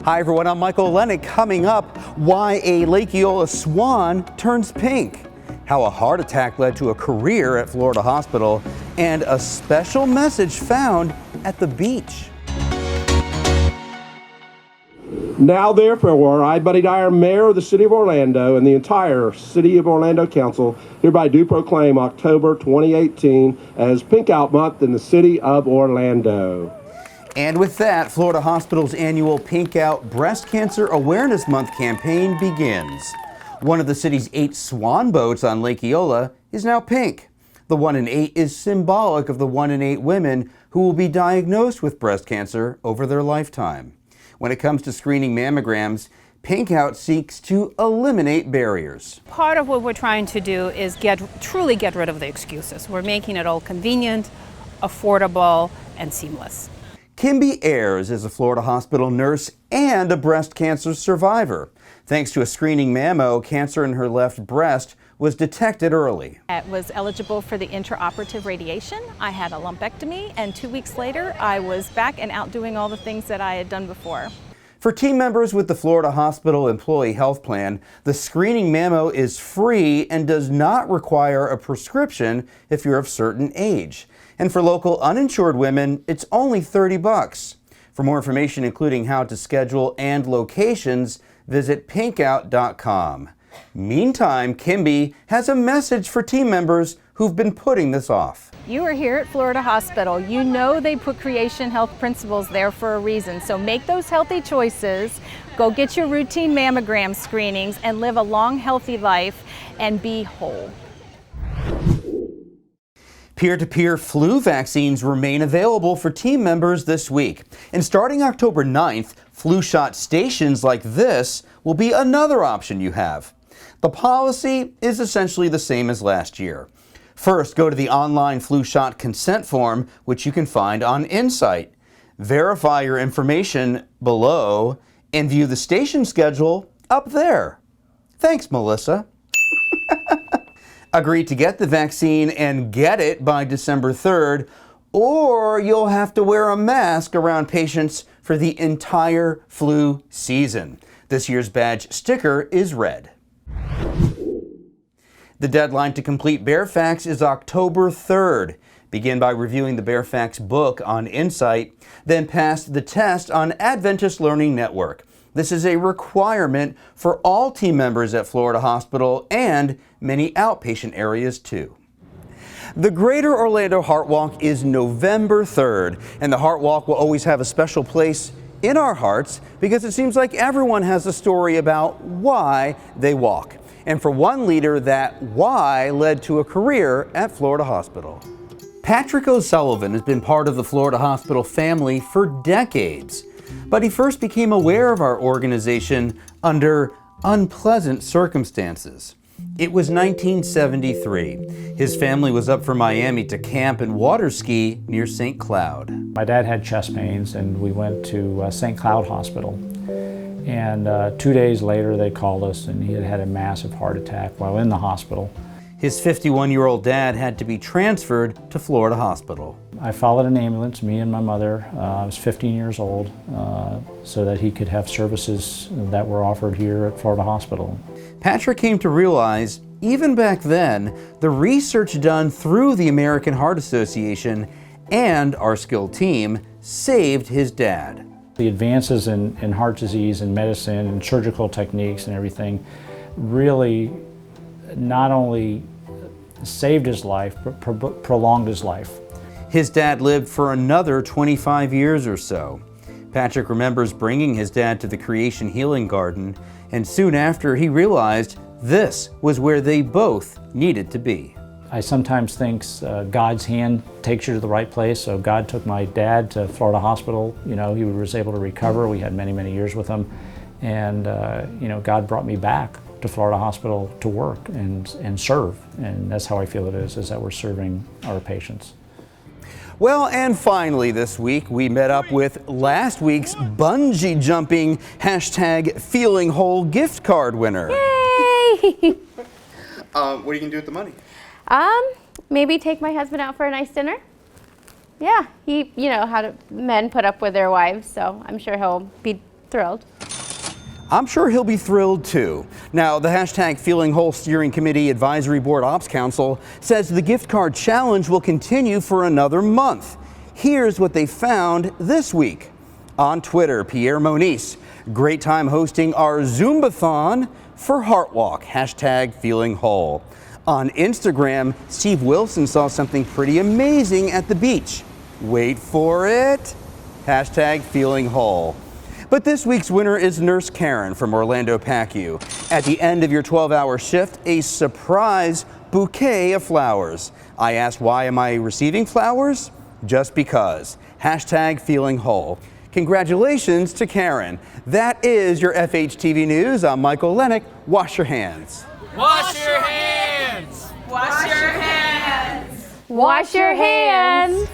Hi everyone, I'm Michael Lennick. Coming up, why a Lake Eola swan turns pink, how a heart attack led to a career at Florida Hospital, and a special message found at the beach. Now therefore, I, Buddy Dyer, Mayor of the City of Orlando, and the entire City of Orlando Council hereby do proclaim October 2018 as Pink Out Month in the City of Orlando. And with that, Florida Hospital's annual Pink Out Breast Cancer Awareness Month campaign begins. One of the city's 8 swan boats on Lake Eola is now pink. The 1 in 8 is symbolic of the 1 in 8 women who will be diagnosed with breast cancer over their lifetime. When it comes to screening mammograms, Pink Out seeks to eliminate barriers. Part of what we're trying to do is truly get rid of the excuses. We're making it all convenient, affordable, and seamless. Kimby Ayers is a Florida Hospital nurse and a breast cancer survivor. Thanks to a screening mammo, cancer in her left breast was detected early. I was eligible for the intraoperative radiation. I had a lumpectomy, and 2 weeks later, I was back and out doing all the things that I had done before. For team members with the Florida Hospital Employee Health Plan, the screening mammo is free and does not require a prescription if you're of certain age. And for local uninsured women, it's only $30. For more information, including how to schedule and locations, visit pinkout.com. Meantime, Kimby has a message for team members who've been putting this off. You are here at Florida Hospital. You know they put Creation Health principles there for a reason. So make those healthy choices, go get your routine mammogram screenings, and live a long, healthy life and be whole. Peer-to-peer flu vaccines remain available for team members this week. And starting October 9th, flu shot stations like this will be another option you have. The policy is essentially the same as last year. First, go to the online flu shot consent form, which you can find on Insight. Verify your information below and view the station schedule up there. Thanks, Melissa. Agree to get the vaccine and get it by December 3rd, or you'll have to wear a mask around patients for the entire flu season. This year's badge sticker is red. The deadline to complete BearFacts is October 3rd. Begin by reviewing the BearFacts book on Insight, then pass the test on Adventist Learning Network. This is a requirement for all team members at Florida Hospital and many outpatient areas too. The Greater Orlando Heart Walk is November 3rd, and the Heart Walk will always have a special place in our hearts because it seems like everyone has a story about why they walk. And for one leader, that why led to a career at Florida Hospital. Patrick O'Sullivan has been part of the Florida Hospital family for decades, but he first became aware of our organization under unpleasant circumstances. It was 1973. His family was up for Miami to camp and water ski near St. Cloud. My dad had chest pains and we went to St. Cloud Hospital. And 2 days later they called us and he had had a massive heart attack while in the hospital. His 51-year-old dad had to be transferred to Florida Hospital. I followed an ambulance, me and my mother. I was 15 years old, so that he could have services that were offered here at Florida Hospital. Patrick came to realize, even back then, the research done through the American Heart Association and our skilled team saved his dad. The advances in heart disease and medicine and surgical techniques and everything really not only saved his life, but prolonged his life. His dad lived for another 25 years or so. Patrick remembers bringing his dad to the Creation Healing Garden, and soon after he realized this was where they both needed to be. I sometimes think God's hand takes you to the right place. So God took my dad to Florida Hospital. You know, he was able to recover. We had many, many years with him. And, you know, God brought me back to Florida Hospital to work and serve. And that's how I feel it is that we're serving our patients. Well, and finally this week, we met up with last week's bungee jumping #feelingwhole gift card winner. Yay! What are you gonna do with the money? Maybe take my husband out for a nice dinner. Yeah, you know how men put up with their wives, so I'm sure he'll be thrilled. I'm sure he'll be thrilled too. Now, the hashtag Feeling Whole Steering Committee Advisory Board Ops Council says the gift card challenge will continue for another month. Here's what they found this week. On Twitter, Pierre Moniz, great time hosting our Zumbathon for Heart Walk, hashtag Feeling Whole. On Instagram, Steve Wilson saw something pretty amazing at the beach. Wait for it, hashtag Feeling Whole. But this week's winner is Nurse Karen from Orlando PACU. At the end of your 12-hour shift, a surprise bouquet of flowers. I asked, why am I receiving flowers? Just because. Hashtag Feeling Whole. Congratulations to Karen. That is your FHTV News. I'm Michael Lennick. Wash your hands. Wash your hands! Wash your hands! Wash your hands.